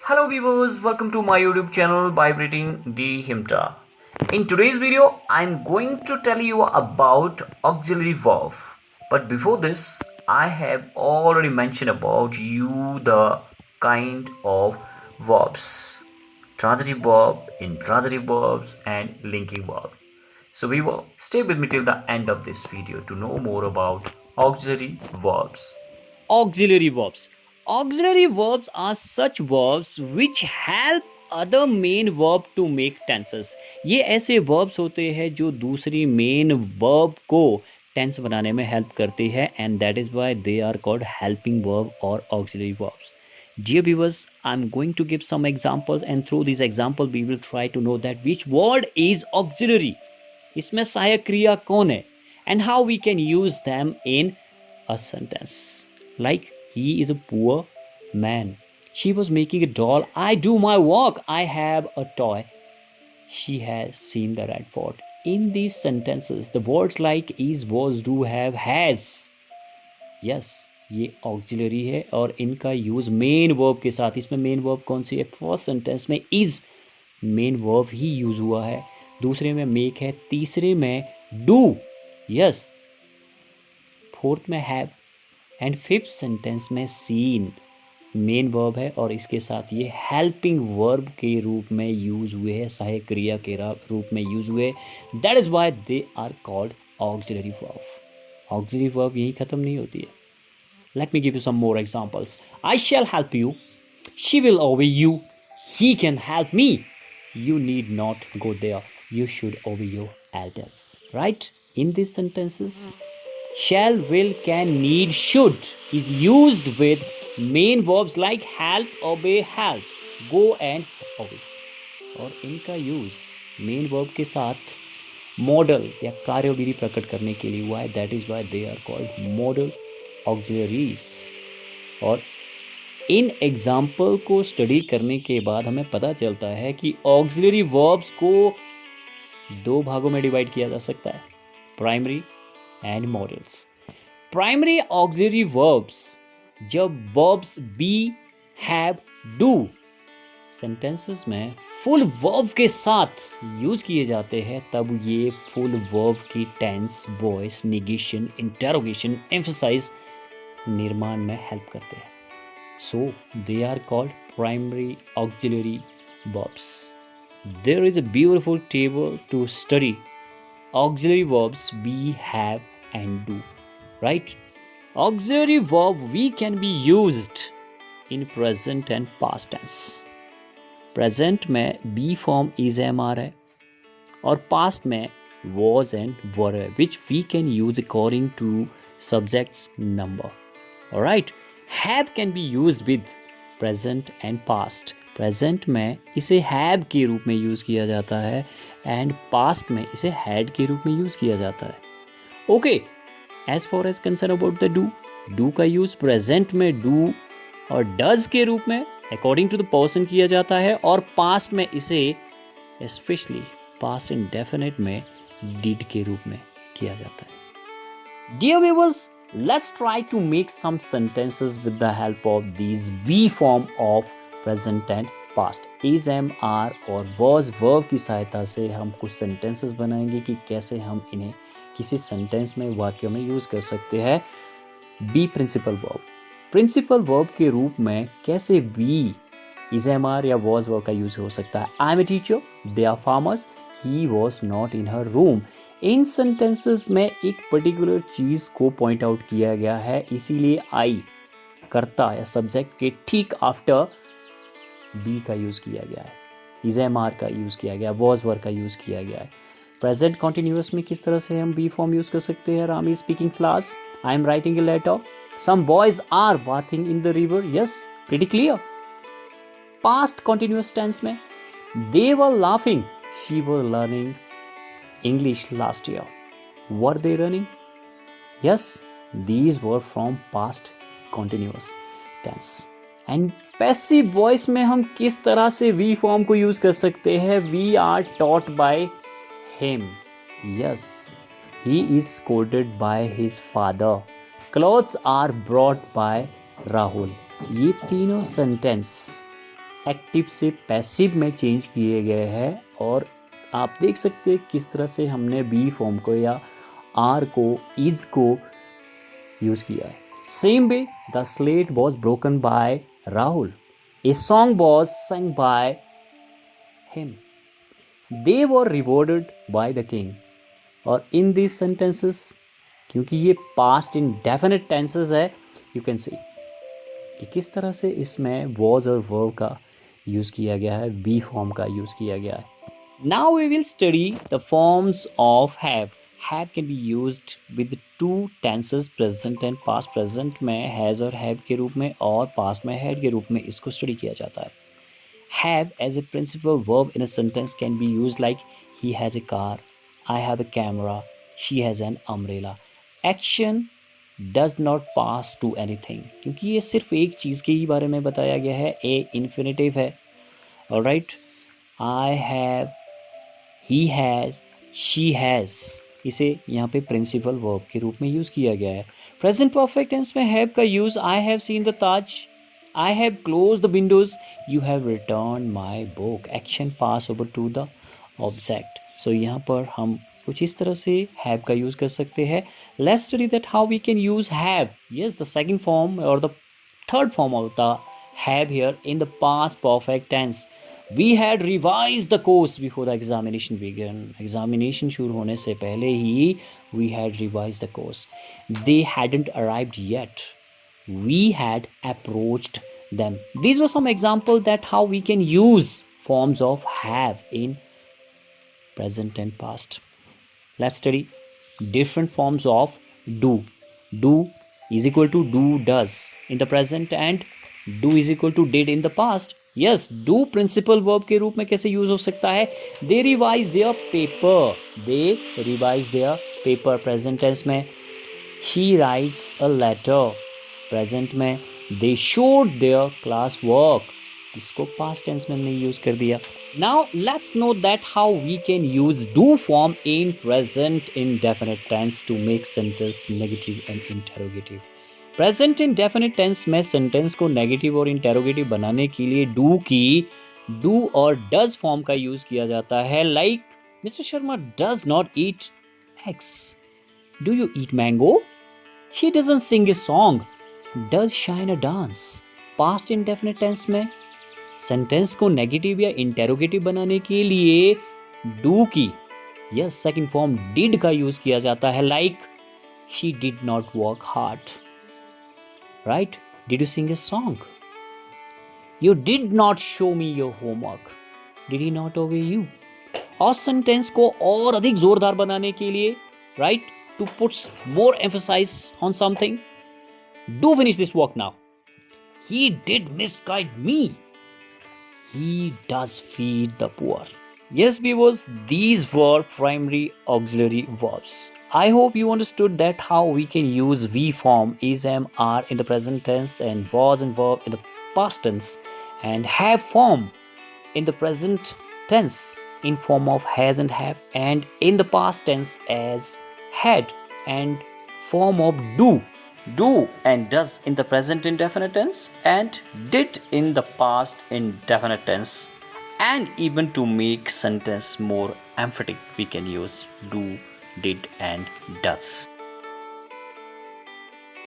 Hello viewers, welcome to my YouTube channel Vibrating D HIMTA. In today's video, I'm going to tell you about auxiliary verb. But before this, I have already mentioned about you the kind of verbs. Transitive verb, intransitive verbs and linking verb. So viewer, stay with me till the end of this video to know more about auxiliary verbs. Auxiliary verbs. Auxiliary verbs are such verbs which help other main verb to make tenses. ये ऐसे verbs होते हैं जो दूसरी main verb को tense बनाने में help करते हैं and that is why they are called helping verb or auxiliary verbs. Dear viewers, I'm going to give some examples and through these examples we will try to know that which word is auxiliary. इसमें सहायक क्रिया कौन है and how we can use them in a sentence. Like, he is a poor man. She was making a doll. I do my work. I have a toy. She has seen the red fort. In these sentences, the words like is, was, do, have, has. Yes, ये auxiliary है और इनका use main verb के साथ. इसमें main verb कौन सी है? First sentence में is main verb he use हुआ है, दूसरे में मेक है, तीसरे में डू, यस, फोर्थ में हैव एंड फिफ्थ सेंटेंस में सीन मेन वर्ब है और इसके साथ ये हेल्पिंग वर्ब के रूप में यूज हुए हैं, सहायक क्रिया के रूप में यूज हुए. That is why they are called auxiliary verb. Auxiliary verb यही खत्म नहीं होती है. Let me give you some more examples. I shall help you, she will obey you, he can help me, you need not go there, you should obey your elders. Right? In these sentences, shall, will, can, need, should is used with main verbs like help, obey, help, go and obey. और इनका use main verb के साथ model या कार्यविधि प्रकट करने के लिए हुआ है. That is why they are called modal auxiliaries. और इन एग्जाम्पल को स्टडी करने के बाद हमें पता चलता है कि ऑक्सिलरी वर्ब्स को दो भागों में डिवाइड किया जा सकता है, primary and modals. Primary auxiliary verbs जब verbs be, have, do sentences में फुल वर्ब के साथ यूज किए जाते हैं तब ये फुल वर्ब की tense, voice, negation, interrogation, emphasize निर्माण में हेल्प करते हैं. So they are called primary auxiliary verbs. There is a beautiful table to study auxiliary verbs be, have and do. Right? Auxiliary verb we can be used in present and past tense. Present में be form is am are है और past में was and were है, which we can use according to subject's number. Alright? Have can B use with present and past. Present में इसे have के रूप में यूज किया जाता है एंड पास्ट में इसे हैड के रूप में यूज किया जाता है. Okay, as far as concern about the do, do का यूज प्रेजेंट में डू और डज के रूप में अकॉर्डिंग टू द पर्सन किया जाता है और पास्ट में इसे स्पेशली पास्ट इंडेफिनिट में डिड के रूप में किया जाता है. Dear viewers, let's try to make some sentences with the help of these V form of present and past. is, am, are और was verb की सहायता से हम कुछ sentences बनाएंगे कि कैसे हम इन्हें किसी sentence में, वाक्य में यूज कर सकते हैं. Be principal verb. Principal verb के रूप में कैसे बी, is, am, are या was verb का यूज हो सकता है. I am a teacher, they are farmers, he was not in her room. इन सेंटेंसेस में एक पर्टिकुलर चीज को पॉइंट आउट किया गया है, इसीलिए आई कर्ता या सब्जेक्ट के ठीक आफ्टर बी का यूज किया गया है, इज, एम, आर का यूज किया गया, वॉज वर्ब का यूज किया गया है. प्रेजेंट कॉन्टिन्यूअस में किस तरह से हम बी फॉर्म यूज कर सकते हैं? Ram is speaking flowers, I am writing a letter, some boys are bathing in the river. Yes, pretty clear. Past continuous tense में they were laughing, she were learning English last year. Were they running? Yes, these were from past continuous tense. And passive voice में हम किस तरह से V form को use कर सकते हैं? We are taught by him. Yes, he is scolded by his father. Clothes are brought by Rahul. ये तीनों sentence एक्टिव से पैसिव में चेंज किए गए हैं और आप देख सकते हैं किस तरह से हमने बी फॉर्म को या आर को, इज को यूज किया है। Same way the slate was broken by Rahul, a song was sung by him, they were rewarded by the king. और इन दिस सेंटेंसेस, क्योंकि ये पास्ट इंडेफिनिट टेंसेस है, यू कैन सी कि किस तरह से इसमें वॉज और वर्ब का यूज़ किया गया है, बी फॉर्म का यूज़ किया गया है। Now we will study the forms of have. Have can be used with two tenses, present and past. Present में हैज और हैव के रूप में और पास्ट में हैड के रूप में इसको स्टडी किया जाता है। Have as a principal verb in a sentence can be used like he has a car, I have a camera, she has an umbrella. Action does not pass to anything, क्योंकि ये सिर्फ एक चीज़ के ही बारे में बताया गया है। ए इन्फिनेटिव है, alright. I have, he has, she has, इसे यहाँ पे प्रिंसिपल वर्ब के रूप में यूज़ किया गया है। प्रेजेंट परफेक्ट टेंस में हैव का use I have seen the Taj, I have closed the windows, you have returned my book. Action pass over to the object. So यहाँ पर हम कुछ इस तरह से have का use कर सकते हैं. Let's study that how we can use have. Yes, the second form or the third form of the have here in the past perfect tense. We had revised the course before the examination began. Examination शुरू होने से पहले ही we had revised the course. They hadn't arrived yet. We had approached them. These were some examples that how we can use forms of have in present and past. Let's study different forms of do. Do is equal to do, does in the present and do is equal to did in the past. Yes, do principal verb के रूप में कैसे use हो सकता है? They revise their paper. They revise their paper present tense में. She writes a letter present में. They showed their class work, इसको पास्ट टेंस में हमने यूज कर दिया. Now let's know that how we can use do form in present indefinite tense to make sentence negative and interrogative. Present indefinite tense में sentence को negative और interrogative बनाने के लिए डू की डू और डज फॉर्म का यूज किया जाता है. Like mister Sharma does not eat eggs. Do you eat mango? He doesn't sing a song. Does shine a dance. Past indefinite tense में सेंटेंस को नेगेटिव या इंटेरोगेटिव बनाने के लिए डू की यस सेकंड फॉर्म डिड का यूज किया जाता है. Like she did not work hard. Right? Did you sing a song? You did not show me your homework. Did he not ओबे यू? और सेंटेंस को और अधिक जोरदार बनाने के लिए right to put more emphasize on something, do finish this work now. He did misguide me. He does feed the poor. Yes, viewers, these were primary auxiliary verbs. I hope you understood that how we can use V form, is, am, are in the present tense and was and verb in the past tense, and have form in the present tense in form of has and have, and in the past tense as had, and form of do and does in the present indefinite tense, and did in the past indefinite tense. And even to make sentence more emphatic, we can use do, did and does.